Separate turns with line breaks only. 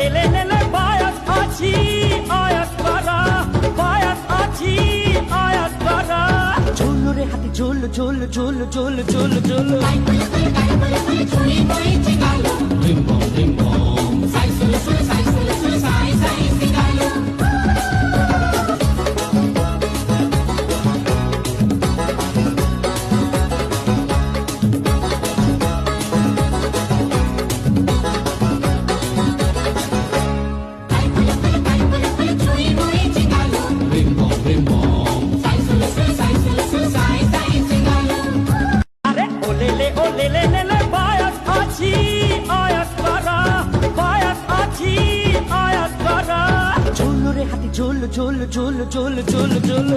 লেলে লেলে bias আছি আয়াস করা বায়াস আছি আয়াস করা ঝোল রে হাতে ঝোল ঝোল ঝোল ঝোল ঝোল ঝোল ঝোল ঝোল ঝোল ঝোল ঝোল ঝোল